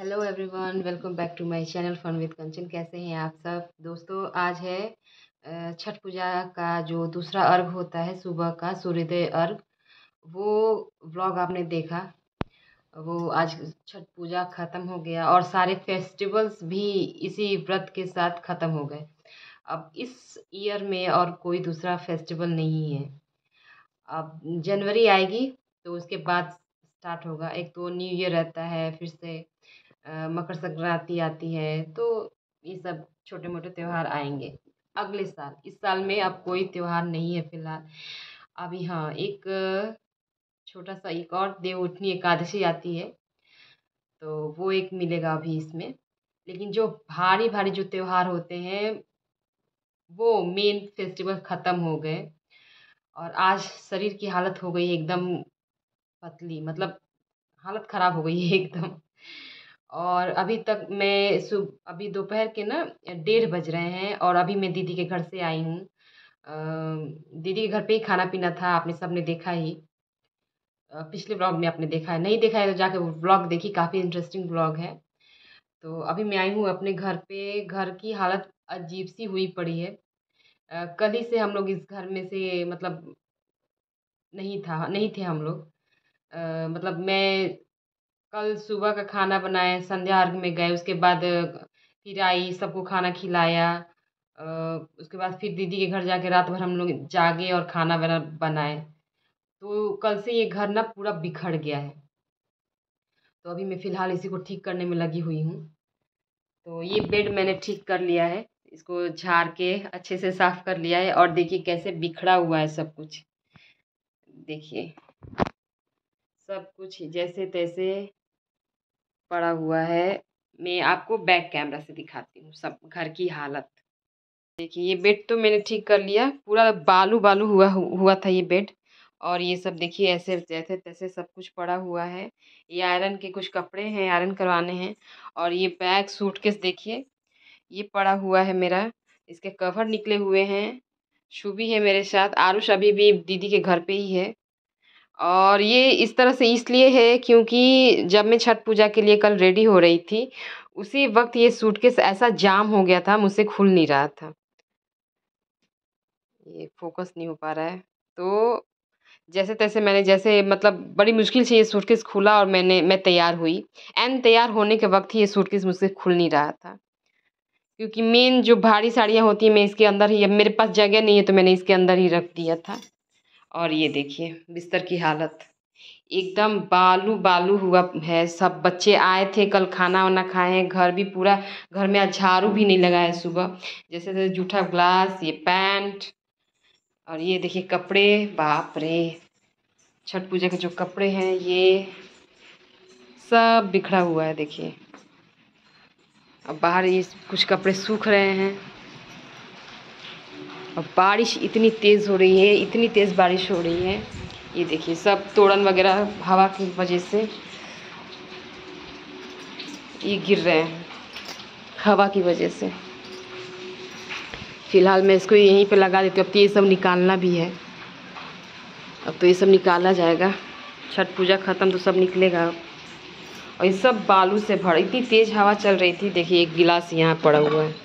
Hello everyone, welcome back to my channel fun with Kanchan. कैसे हैं आप सब दोस्तों? आज है छठ पूजा का जो दूसरा अर्घ होता है, सुबह का सूर्योदय अर्घ। वो व्लॉग आपने देखा। वो आज छठ पूजा ख़त्म हो गया और सारे फेस्टिवल्स भी इसी व्रत के साथ ख़त्म हो गए। अब इस ईयर में और कोई दूसरा फेस्टिवल नहीं है। अब जनवरी आएगी तो उसके बाद स्टार्ट होगा। एक तो न्यू ईयर रहता है, फिर से मकर संक्रांति आती है, तो ये सब छोटे मोटे त्योहार आएंगे अगले साल। इस साल में अब कोई त्योहार नहीं है फिलहाल। अभी हाँ, एक छोटा सा एक और देवउठनी एकादशी आती है, तो वो एक मिलेगा अभी इसमें। लेकिन जो भारी भारी जो त्योहार होते हैं, वो मेन फेस्टिवल ख़त्म हो गए। और आज शरीर की हालत हो गई एकदम पतली, मतलब हालत ख़राब हो गई है एकदम। और अभी तक मैं अभी दोपहर के ना 1:30 बज रहे हैं और अभी मैं दीदी के घर से आई हूँ। दीदी के घर पे ही खाना पीना था, आपने सबने देखा ही। पिछले ब्लॉग में आपने देखा है, नहीं देखा है तो जाके वो ब्लॉग देखिए, काफ़ी इंटरेस्टिंग ब्लॉग है। तो अभी मैं आई हूँ अपने घर पे। घर की हालत अजीब सी हुई पड़ी है। कल ही से हम लोग इस घर में से मतलब नहीं थे हम लोग। मतलब मैं कल सुबह का खाना बनाए, संध्या अर्घ में गए, उसके बाद फिर आई, सबको खाना खिलाया। उसके बाद फिर दीदी के घर जाके रात भर हम लोग जागे और खाना बनाए। तो कल से ये घर ना पूरा बिखर गया है। तो अभी मैं फ़िलहाल इसी को ठीक करने में लगी हुई हूँ। तो ये बेड मैंने ठीक कर लिया है, इसको झाड़ के अच्छे से साफ़ कर लिया है। और देखिए कैसे बिखरा हुआ है सब कुछ। देखिए सब कुछ जैसे तैसे पड़ा हुआ है। मैं आपको बैक कैमरा से दिखाती हूँ सब घर की हालत। देखिए ये बेड तो मैंने ठीक कर लिया, पूरा बालू बालू हुआ था ये बेड। और ये सब देखिए ऐसे जैसे तैसे सब कुछ पड़ा हुआ है। ये आयरन के कुछ कपड़े हैं, आयरन करवाने हैं। और ये बैग सूटकेस देखिए, ये पड़ा हुआ है मेरा। इसके कवर निकले हुए हैं। शुभी है मेरे साथ, आरुष अभी भी दीदी के घर पे ही है। और ये इस तरह से इसलिए है क्योंकि जब मैं छठ पूजा के लिए कल रेडी हो रही थी, उसी वक्त ये सूटकेस ऐसा जाम हो गया था, मुझसे खुल नहीं रहा था। ये फोकस नहीं हो पा रहा है। तो जैसे तैसे मैंने जैसे मतलब बड़ी मुश्किल से ये सूटकेस खुला और मैं तैयार हुई। एंड तैयार होने के वक्त ही ये सूटकेस मुझसे खुल नहीं रहा था, क्योंकि मेन जो भारी साड़ियाँ होती हैं मैं इसके अंदर ही, अब मेरे पास जगह नहीं है तो मैंने इसके अंदर ही रख दिया था। और ये देखिए बिस्तर की हालत एकदम बालू बालू हुआ है। सब बच्चे आए थे कल, खाना वाना खाए हैं, घर भी पूरा, घर में आज झाड़ू भी नहीं लगा है सुबह। जैसे जैसे जूठा ग्लास, ये पैंट, और ये देखिए कपड़े, बाप रे। छठ पूजा के जो कपड़े हैं ये सब बिखरा हुआ है देखिए। अब बाहर ये कुछ कपड़े सूख रहे हैं। और बारिश इतनी तेज़ हो रही है, इतनी तेज़ बारिश हो रही है। ये देखिए सब तोड़न वगैरह हवा की वजह से ये गिर रहे हैं, हवा की वजह से। फ़िलहाल मैं इसको यहीं पे लगा देती हूँ। अब तो ये सब निकालना भी है, अब तो ये सब निकाला जाएगा। छठ पूजा ख़त्म तो सब निकलेगा अब। और ये सब बालू से भरा, इतनी तेज़ हवा चल रही थी। देखिए एक गिलास यहाँ पड़ा हुआ है।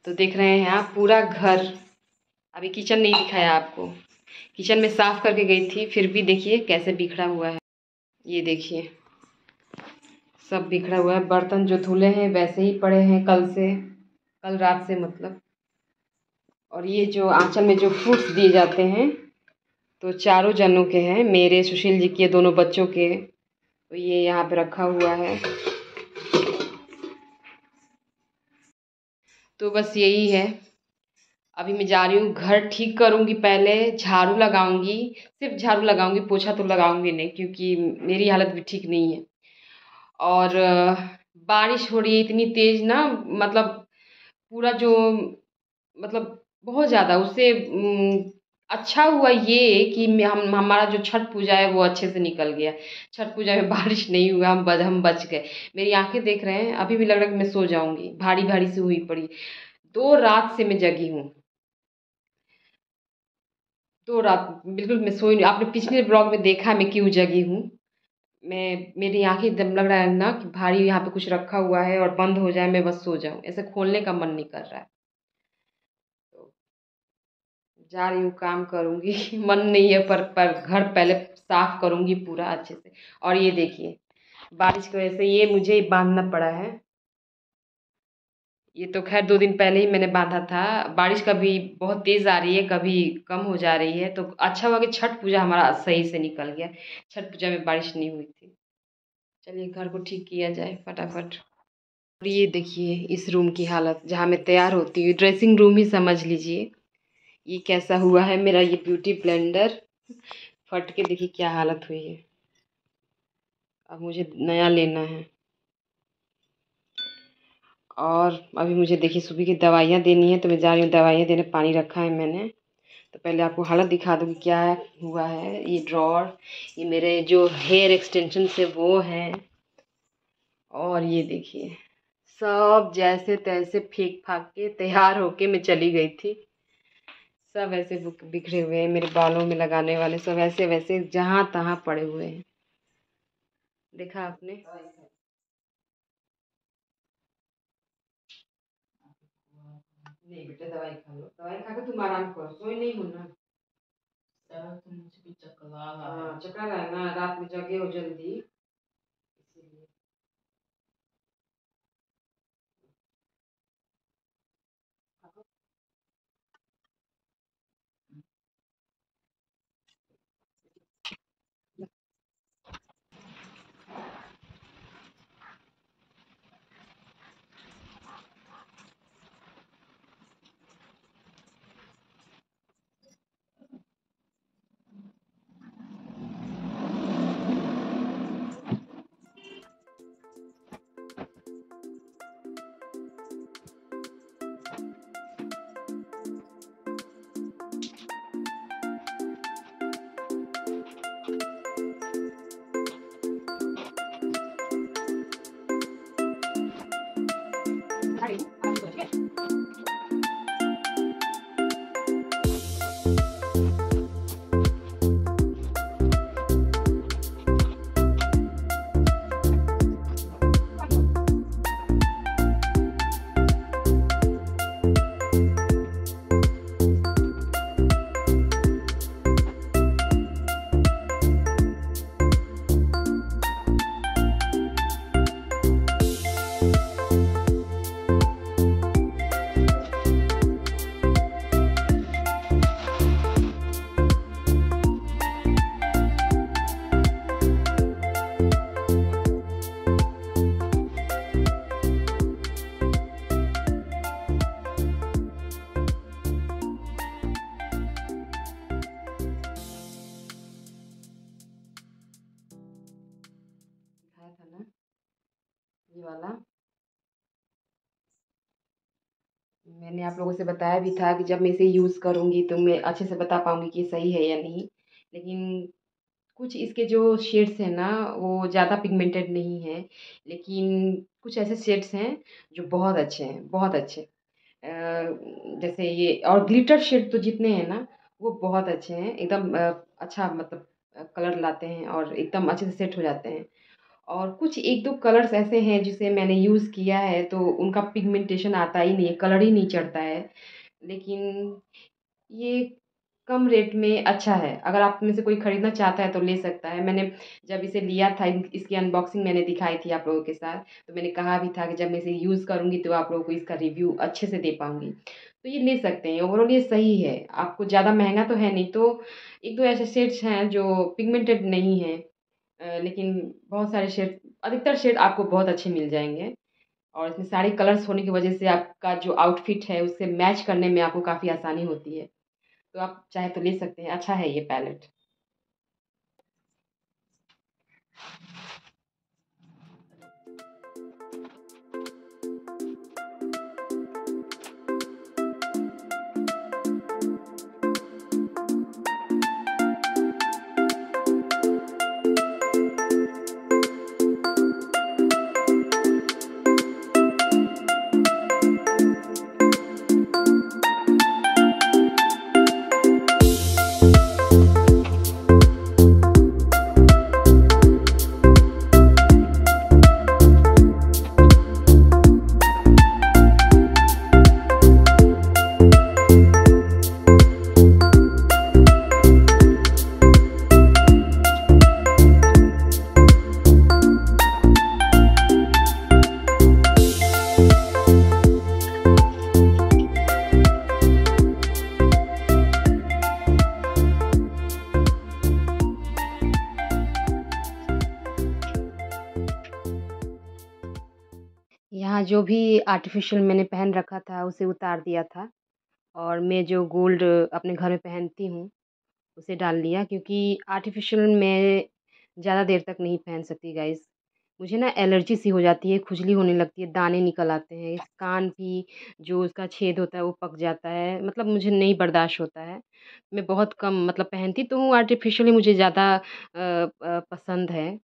तो देख रहे हैं आप पूरा घर। अभी किचन नहीं दिखाया आपको, किचन में साफ़ करके गई थी, फिर भी देखिए कैसे बिखरा हुआ है। ये देखिए सब बिखरा हुआ है। बर्तन जो धुले हैं वैसे ही पड़े हैं कल से, कल रात से मतलब। और ये जो आंचल में जो फ्रूट्स दिए जाते हैं, तो चारों जनों के हैं, मेरे, सुशील जी के, दोनों बच्चों के। तो ये यहाँ पे रखा हुआ है। तो बस यही है। अभी मैं जा रही हूँ घर ठीक करूँगी, पहले झाड़ू लगाऊंगी। सिर्फ झाड़ू लगाऊंगी, पोछा तो लगाऊंगी नहीं, क्योंकि मेरी हालत भी ठीक नहीं है। और बारिश हो रही है इतनी तेज़ ना, मतलब पूरा जो, मतलब बहुत ज़्यादा उससे अच्छा हुआ ये कि हम हमारा जो छठ पूजा है वो अच्छे से निकल गया। छठ पूजा में बारिश नहीं हुआ, हम बच गए। मेरी आंखें देख रहे हैं, अभी भी लग रहा है कि मैं सो जाऊंगी, भारी भारी से हुई पड़ी। 2 रात से मैं जगी हूँ। तो रात बिल्कुल मैं सोई नहीं। आपने पिछले ब्लॉग में देखा मैं क्यों जगी हूँ। मैं मेरी आंखें एकदम लग रहा है ना कि भारी यहाँ पे कुछ रखा हुआ है और बंद हो जाए मैं बस सो जाऊँ, ऐसे खोलने का मन नहीं कर रहा है। तो जा रही हूँ, काम करूँगी मन नहीं है पर घर पहले साफ करूँगी पूरा अच्छे से। और ये देखिए बारिश की वजह से ये मुझे बांधना पड़ा है। ये तो खैर 2 दिन पहले ही मैंने बांधा था। बारिश कभी बहुत तेज़ आ रही है, कभी कम हो जा रही है, तो अच्छा हुआ कि छठ पूजा हमारा सही से निकल गया। छठ पूजा में बारिश नहीं हुई थी। चलिए घर को ठीक किया जाए फटाफट। और ये देखिए इस रूम की हालत जहाँ मैं तैयार होती हूँ, ड्रेसिंग रूम ही समझ लीजिए। ये कैसा हुआ है मेरा ये ब्यूटी ब्लेंडर, फट के देखिए क्या हालत हुई है। अब मुझे नया लेना है। और अभी मुझे देखिए सुबह की दवाइयाँ देनी है, तो मैं जा रही हूँ दवाइयाँ देने। पानी रखा है मैंने। तो पहले आपको हालत दिखा दूँ कि क्या हुआ है। ये ड्रॉर, ये मेरे जो हेयर एक्सटेंशन से वो हैं। और ये देखिए सब जैसे तैसे फेंक फाक के तैयार होके मैं चली गई थी। सब ऐसे बिखरे हुए हैं, मेरे बालों में लगाने वाले सब ऐसे वैसे जहाँ तहाँ पड़े हुए हैं। देखा आपने। नहीं बेटा दवाई खा लो, दवाई खा के तुम आराम करो, सोई नहीं हो ना। तो मुझे भी चक्कर आ रहा है। हाँ चक्कर है ना, रात में जगे हो जल्दी इसीलिए। खाया था ना ये वाला। मैंने आप लोगों से बताया भी था कि जब मैं इसे यूज़ करूँगी तो मैं अच्छे से बता पाऊँगी कि सही है या नहीं। लेकिन कुछ इसके जो शेड्स हैं ना वो ज़्यादा पिगमेंटेड नहीं है, लेकिन कुछ ऐसे शेड्स हैं जो बहुत अच्छे हैं, बहुत अच्छे। जैसे ये और ग्लिटर शेड तो जितने हैं ना वो बहुत अच्छे हैं एकदम। अच्छा मतलब कलर लाते हैं और एकदम अच्छे से सेट हो जाते हैं। और कुछ 1-2 कलर्स ऐसे हैं जिसे मैंने यूज़ किया है तो उनका पिगमेंटेशन आता ही नहीं है, कलर ही नहीं चढ़ता है। लेकिन ये कम रेट में अच्छा है, अगर आप में से कोई खरीदना चाहता है तो ले सकता है। मैंने जब इसे लिया था इसकी अनबॉक्सिंग मैंने दिखाई थी आप लोगों के साथ, तो मैंने कहा भी था कि जब मैं इसे यूज़ करूँगी तो आप लोगों को इसका रिव्यू अच्छे से दे पाऊँगी। तो ये ले सकते हैं, ओवरऑल ये सही है, आपको ज़्यादा महँगा तो है नहीं। तो 1-2 ऐसे शेड्स हैं जो पिगमेंटेड नहीं हैं, लेकिन बहुत सारे शेड, अधिकतर शेड आपको बहुत अच्छे मिल जाएँगे। और इसमें सारे कलर्स होने की वजह से आपका जो आउटफिट है उससे मैच करने में आपको काफ़ी आसानी होती है। तो आप चाहे तो ले सकते हैं, अच्छा है ये पैलेट। जो भी आर्टिफ़िशियल मैंने पहन रखा था उसे उतार दिया था और मैं जो गोल्ड अपने घर में पहनती हूँ उसे डाल लिया, क्योंकि आर्टिफ़िशियल मैं ज़्यादा देर तक नहीं पहन सकती गाइज़। मुझे ना एलर्जी सी हो जाती है, खुजली होने लगती है, दाने निकल आते हैं, इस कान भी जो उसका छेद होता है वो पक जाता है, मतलब मुझे नहीं बर्दाश्त होता है। मैं बहुत कम मतलब पहनती तो हूँ आर्टिफ़िशियली, मुझे ज़्यादा पसंद है,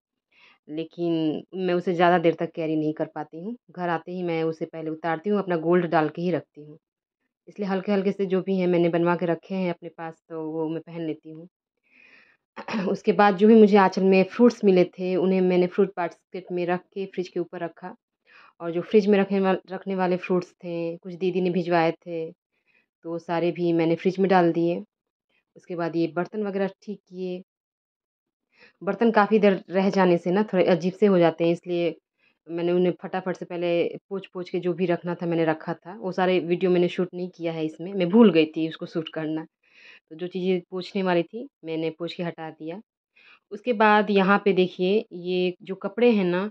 लेकिन मैं उसे ज़्यादा देर तक कैरी नहीं कर पाती हूँ। घर आते ही मैं उसे पहले उतारती हूँ, अपना गोल्ड डाल के ही रखती हूँ। इसलिए हल्के-हल्के से जो भी हैं मैंने बनवा के रखे हैं अपने पास, तो वो मैं पहन लेती हूँ। उसके बाद जो भी मुझे आँचल में फ्रूट्स मिले थे, उन्हें मैंने फ्रूट बास्केट में रख के फ्रिज के ऊपर रखा, और जो फ्रिज में रखने वाले फ्रूट्स थे, कुछ दीदी ने भिजवाए थे, तो वो सारे भी मैंने फ्रिज में डाल दिए। उसके बाद ये बर्तन वगैरह ठीक किए। बर्तन काफ़ी देर रह जाने से ना थोड़े अजीब से हो जाते हैं, इसलिए मैंने उन्हें फटाफट से पहले पोंछ-पोंछ के जो भी रखना था मैंने रखा था। वो सारे वीडियो मैंने शूट नहीं किया है इसमें, मैं भूल गई थी उसको शूट करना। तो जो चीज़ें पोंछने वाली थी, मैंने पोंछ के हटा दिया। उसके बाद यहाँ पे देखिए, ये जो कपड़े हैं ना,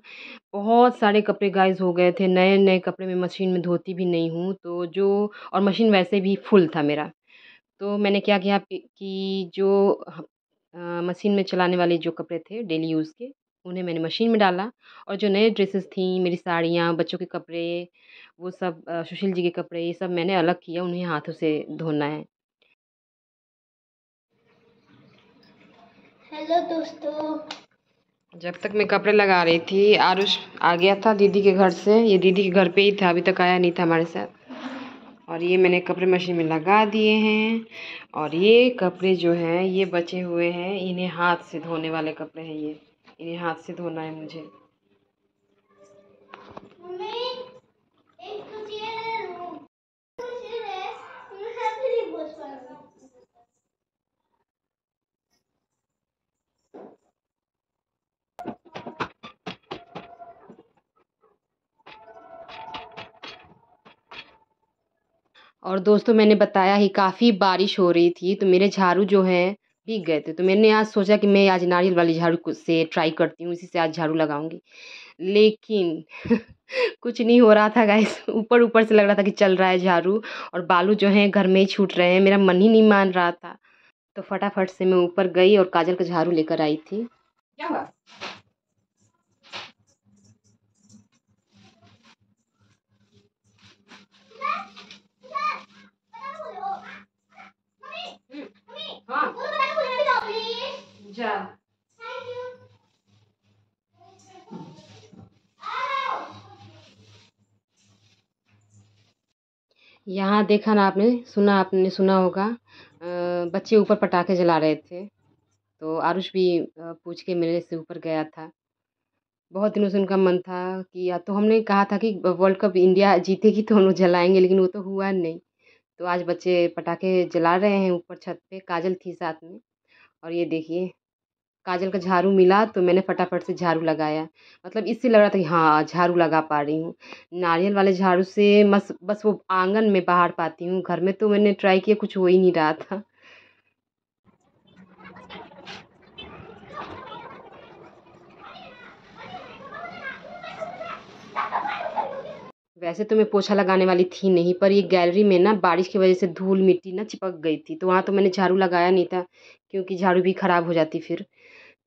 बहुत सारे कपड़े गाइज़ हो गए थे। नए-नए कपड़े मैं मशीन में धोती भी नहीं हूँ, तो जो और मशीन वैसे भी फुल था मेरा। तो मैंने क्या किया कि जो मशीन में चलाने वाले जो कपड़े थे डेली यूज़ के, उन्हें मैंने मशीन में डाला, और जो नए ड्रेसेस थी, मेरी साड़ियाँ, बच्चों के कपड़े, वो सब सुशील जी के कपड़े, ये सब मैंने अलग किया, उन्हें हाथों से धोना है। हेलो दोस्तों। जब तक मैं कपड़े लगा रही थी, आरुष आ गया था दीदी के घर से। ये दीदी के घर पे ही था, अभी तक आया नहीं था हमारे साथ। और ये मैंने कपड़े मशीन में लगा दिए हैं, और ये कपड़े जो हैं ये बचे हुए हैं, इन्हें हाथ से धोने वाले कपड़े हैं ये, इन्हें हाथ से धोना है मुझे। और दोस्तों, मैंने बताया ही काफ़ी बारिश हो रही थी, तो मेरे झाड़ू जो हैं भीग गए थे, तो मैंने आज सोचा कि मैं आज नारियल वाली झाड़ू से ट्राई करती हूँ, इसी से आज झाड़ू लगाऊंगी। लेकिन कुछ नहीं हो रहा था गाइस। ऊपर ऊपर से लग रहा था कि चल रहा है झाड़ू, और बालू जो हैं घर में ही छूट रहे हैं, मेरा मन ही नहीं मान रहा था। तो फटाफट से मैं ऊपर गई और काजल का झाड़ू लेकर आई थी। क्या हुआ? हाँ जा। यहाँ देखा ना आपने सुना होगा, बच्चे ऊपर पटाखे जला रहे थे, तो आरुष भी पूछ के मेरे से ऊपर गया था। बहुत दिनों से उनका मन था कि, या तो हमने कहा था कि वर्ल्ड कप इंडिया जीतेगी तो हम लोग जलाएंगे, लेकिन वो तो हुआ नहीं। तो आज बच्चे पटाखे जला रहे हैं ऊपर छत पे, काजल थी साथ में। और ये देखिए, काजल का झाड़ू मिला तो मैंने फटाफट से झाड़ू लगाया। मतलब इससे लग रहा था कि हाँ, झाड़ू लगा पा रही हूँ। नारियल वाले झाड़ू से बस वो आंगन में बाहर पाती हूँ, घर में तो मैंने ट्राई किया, कुछ हो ही नहीं रहा था। वैसे तो मैं पोछा लगाने वाली थी नहीं, पर ये गैलरी में ना बारिश की वजह से धूल मिट्टी ना चिपक गई थी, तो वहाँ तो मैंने झाड़ू लगाया नहीं था, क्योंकि झाड़ू भी ख़राब हो जाती फिर।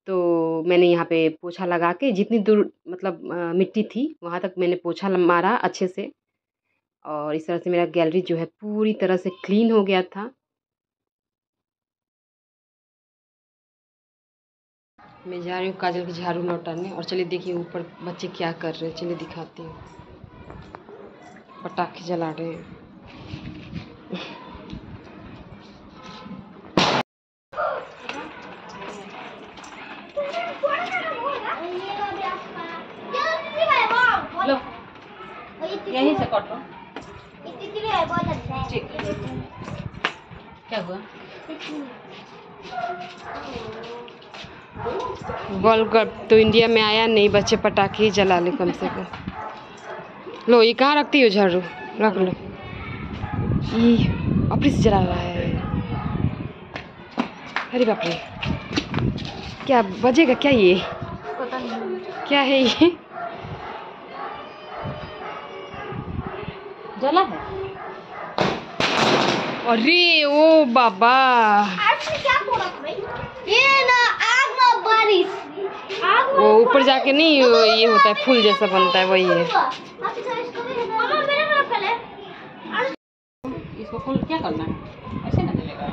तो मैंने यहाँ पे पोछा लगा के जितनी दूर मतलब मिट्टी थी वहाँ तक मैंने पोछा मारा अच्छे से, और इस तरह से मेरा गैलरी जो है पूरी तरह से क्लीन हो गया था। मैं जा रही हूँ काजल की झाड़ू लौटाने, और चलिए देखिए ऊपर बच्चे क्या कर रहे हैं, चलिए दिखाती हूँ। पटाखे जला रहे हैं। लो, यहीं से काटो। क्या हुआ? वर्ल्ड कप तो इंडिया में आया नहीं, बच्चे पटाखे ही जला ले कम से कम। लो, ये कहाँ रखती हो झाड़ू? रख लो। ये अपने से जला रहा है। अरे बाप रे, क्या बजेगा क्या ये? पता नहीं क्या है ये। जला है। अरे ओ बाबा, क्या ये ना आग ना बारिश, वो ऊपर जाके नहीं ये होता है, फूल जैसा बनता है, वही है। इसको फूल क्या करना है, ऐसे ना चलेगा।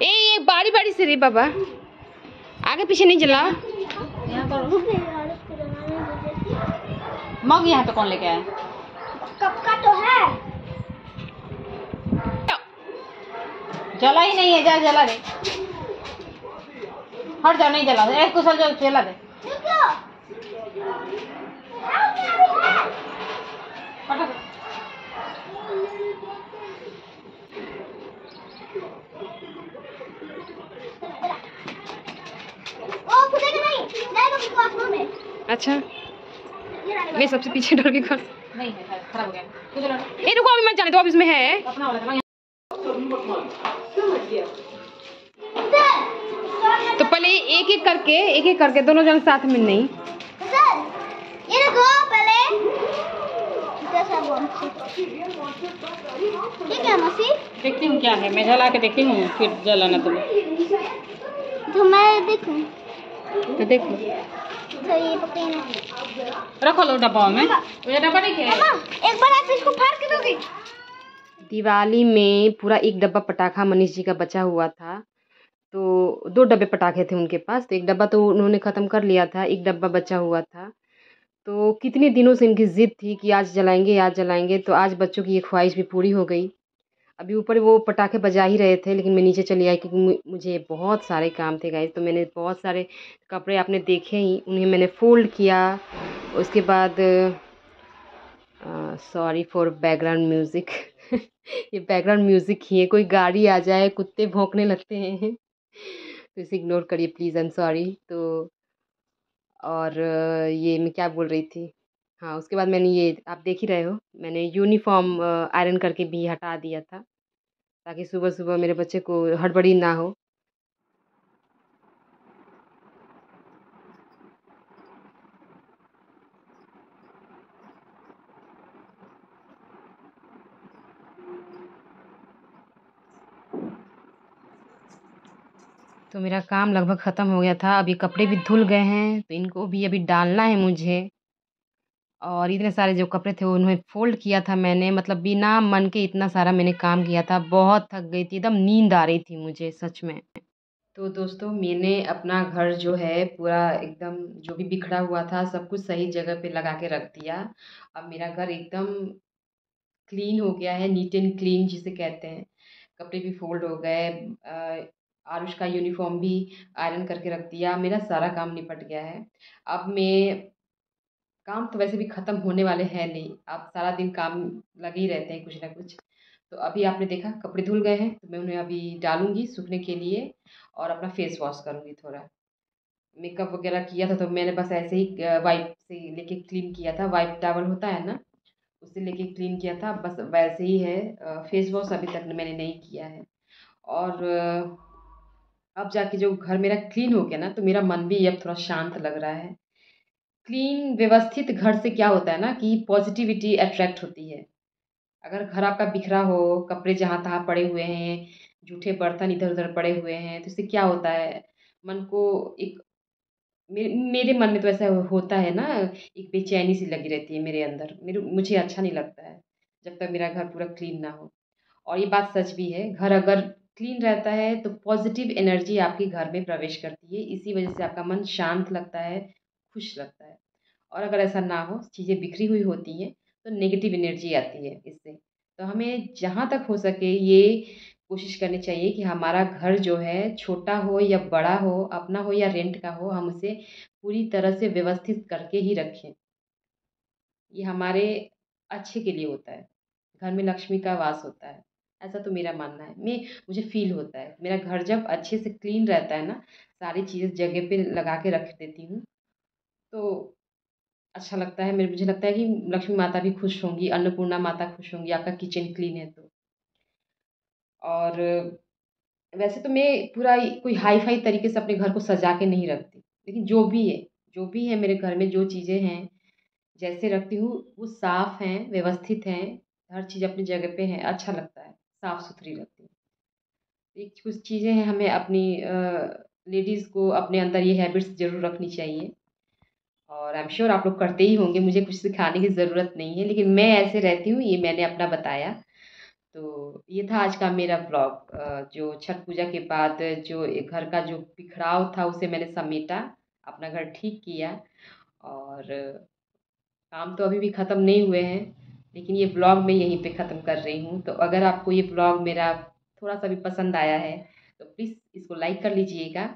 ये बारी बारी से रे बाबा, आगे पीछे नहीं चला। यहाँ पर मग यहाँ पे कौन लेके आया? कब का तो है, जला ही नहीं है। जा जला दे, हट जाओ, नहीं जला दे। एक कुशल जो जला दे। अच्छा, मैं सबसे पीछे डर के कर नहीं है, खराब हो गया। ये रुको, अभी मत जाने दो, अब इसमें है। अपना वाला तो पहले एक एक करके दोनों जन साथ में नहीं। ये देखो पहले ये क्या मसी, देखती हूँ क्या है, मैं जला के देखती हूँ, फिर जलाना तुम्हें। तो मैं देखूँ तो देखो, तो ये पकड़ना रखो लो डब्बा में, ये डब्बा नहीं है। एक बार आप इसको फाड़ के दोगे। दिवाली में पूरा एक डब्बा पटाखा मनीष जी का बचा हुआ था, तो 2 डब्बे पटाखे थे उनके पास, तो एक डब्बा तो उन्होंने ख़त्म कर लिया था, एक डब्बा बचा हुआ था। तो कितने दिनों से इनकी ज़िद थी कि आज जलाएंगे, आज जलाएंगे, तो आज बच्चों की ये ख्वाहिश भी पूरी हो गई। अभी ऊपर वो पटाखे बजा ही रहे थे, लेकिन मैं नीचे चली आई क्योंकि मुझे बहुत सारे काम थे गाइस। तो मैंने बहुत सारे कपड़े आपने देखे ही, उन्हें मैंने फ़ोल्ड किया। उसके बाद सॉरी फॉर बैकग्राउंड म्यूज़िक ये बैकग्राउंड म्यूज़िक ही है, कोई गाड़ी आ जाए, कुत्ते भौंकने लगते हैं तो इसे इग्नोर करिए प्लीज़, आई एम सॉरी। तो और ये मैं क्या बोल रही थी, हाँ, उसके बाद मैंने ये आप देख ही रहे हो, मैंने यूनिफ़ॉर्म आयरन करके भी हटा दिया था, ताकि सुबह-सुबह मेरे बच्चे को हड़बड़ी ना हो। तो मेरा काम लगभग ख़त्म हो गया था, अब ये कपड़े भी धुल गए हैं, तो इनको भी अभी डालना है मुझे। और इतने सारे जो कपड़े थे उन्हें फ़ोल्ड किया था मैंने, मतलब बिना मन के इतना सारा मैंने काम किया था, बहुत थक गई थी, एकदम नींद आ रही थी मुझे सच में। तो दोस्तों, मैंने अपना घर जो है पूरा एकदम जो भी बिखरा हुआ था सब कुछ सही जगह पे लगा के रख दिया। अब मेरा घर एकदम क्लीन हो गया है, नीट एंड क्लीन जिसे कहते हैं। कपड़े भी फ़ोल्ड हो गए, आरुष का यूनिफ़ॉर्म भी आयरन करके रख दिया, मेरा सारा काम निपट गया है। अब मैं काम तो वैसे भी ख़त्म होने वाले हैं नहीं, अब सारा दिन काम लगे ही रहते हैं कुछ ना कुछ। तो अभी आपने देखा कपड़े धुल गए हैं, तो मैं उन्हें अभी डालूँगी सूखने के लिए और अपना फेस वॉश करूँगी थोड़ा। मेकअप वगैरह किया था तो मैंने बस ऐसे ही वाइप से लेके क्लीन किया था, वाइप टॉवल होता है ना, उससे लेके क्लीन किया था, बस वैसे ही है। फेस वॉश अभी तक मैंने नहीं किया है। और अब जाके जो घर मेरा क्लीन हो गया ना, तो मेरा मन भी अब थोड़ा शांत लग रहा है। क्लीन व्यवस्थित घर से क्या होता है ना कि पॉजिटिविटी अट्रैक्ट होती है। अगर घर आपका बिखरा हो, कपड़े जहाँ तहाँ पड़े हुए हैं, जूठे बर्तन इधर उधर पड़े हुए हैं, तो इससे क्या होता है, मन को एक मेरे मन में तो ऐसा होता है ना, एक बेचैनी सी लगी रहती है मेरे अंदर, मुझे अच्छा नहीं लगता है जब तक मेरा घर पूरा क्लीन ना हो। और ये बात सच भी है, घर अगर क्लीन रहता है तो पॉजिटिव एनर्जी आपके घर में प्रवेश करती है, इसी वजह से आपका मन शांत लगता है, खुश लगता है। और अगर ऐसा ना हो, चीज़ें बिखरी हुई होती हैं, तो नेगेटिव एनर्जी आती है इससे। तो हमें जहाँ तक हो सके ये कोशिश करनी चाहिए कि हमारा घर जो है छोटा हो या बड़ा हो, अपना हो या रेंट का हो, हम उसे पूरी तरह से व्यवस्थित करके ही रखें। ये हमारे अच्छे के लिए होता है। घर में लक्ष्मी का वास होता है, ऐसा तो मेरा मानना है। मुझे फ़ील होता है, मेरा घर जब अच्छे से क्लीन रहता है ना, सारी चीज़ें जगह पे लगा के रख देती हूँ, तो अच्छा लगता है। मुझे लगता है कि लक्ष्मी माता भी खुश होंगी, अन्नपूर्णा माता खुश होंगी, आपका किचन क्लीन है तो। और वैसे तो मैं पूरा कोई हाई-फाई तरीके से अपने घर को सजा के नहीं रखती। लेकिन जो भी है मेरे घर में जो चीज़ें हैं, जैसे रखती हूँ वो साफ़ हैं, व्यवस्थित हैं, हर चीज़ अपनी जगह पे है, अच्छा लगता है, साफ़-सुथरी रखती हूँ। एक कुछ चीज़ें हैं हमें अपनी लेडीज़ को अपने अंदर ये हैबिट्स ज़रूर रखनी चाहिए और आई एम श्योर आप लोग करते ही होंगे, मुझे कुछ सिखाने की ज़रूरत नहीं है, लेकिन मैं ऐसे रहती हूँ, ये मैंने अपना बताया। तो ये था आज का मेरा ब्लॉग, जो छठ पूजा के बाद जो एक घर का जो बिखराव था उसे मैंने समेटा, अपना घर ठीक किया और काम तो अभी भी ख़त्म नहीं हुए हैं, लेकिन ये ब्लॉग मैं यहीं पे ख़त्म कर रही हूँ। तो अगर आपको ये ब्लॉग मेरा थोड़ा-सा भी पसंद आया है, तो प्लीज़ इसको लाइक कर लीजिएगा,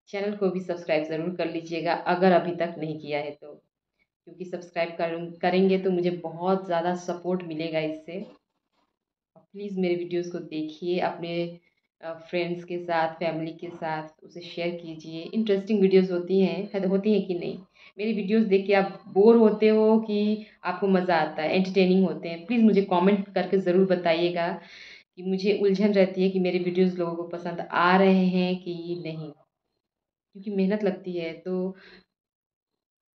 चैनल को भी सब्सक्राइब ज़रूर कर लीजिएगा अगर अभी तक नहीं किया है तो। क्योंकि सब्सक्राइब करेंगे तो मुझे बहुत ज़्यादा सपोर्ट मिलेगा इससे। प्लीज़ मेरे वीडियोस को देखिए, अपने फ्रेंड्स के साथ, फैमिली के साथ उसे शेयर कीजिए। इंटरेस्टिंग वीडियोस होती हैं कि नहीं? मेरी वीडियोस देख के आप बोर होते हो कि आपको मज़ा आता है, एंटरटेनिंग होते हैं? प्लीज़ मुझे कमेंट करके ज़रूर बताइएगा कि मुझे उलझन रहती है कि मेरे वीडियोस लोगों को पसंद आ रहे हैं कि नहीं? क्योंकि मेहनत लगती है, तो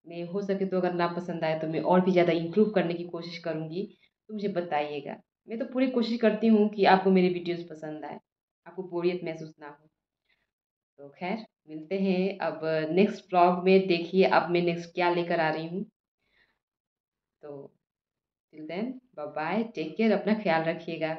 मैं हो सके तो अगर ना पसंद आए तो मैं और भी ज़्यादा इम्प्रूव करने की कोशिश करूँगी, तो मुझे बताइएगा। मैं तो पूरी कोशिश करती हूँ कि आपको मेरे वीडियोज़ पसंद आए, आपको बोरियत महसूस ना हो। तो ख़ैर मिलते हैं अब नेक्स्ट व्लॉग में, देखिए अब मैं नेक्स्ट क्या लेकर आ रही हूँ। तो till then bye bye, take care, अपना ख़्याल रखिएगा।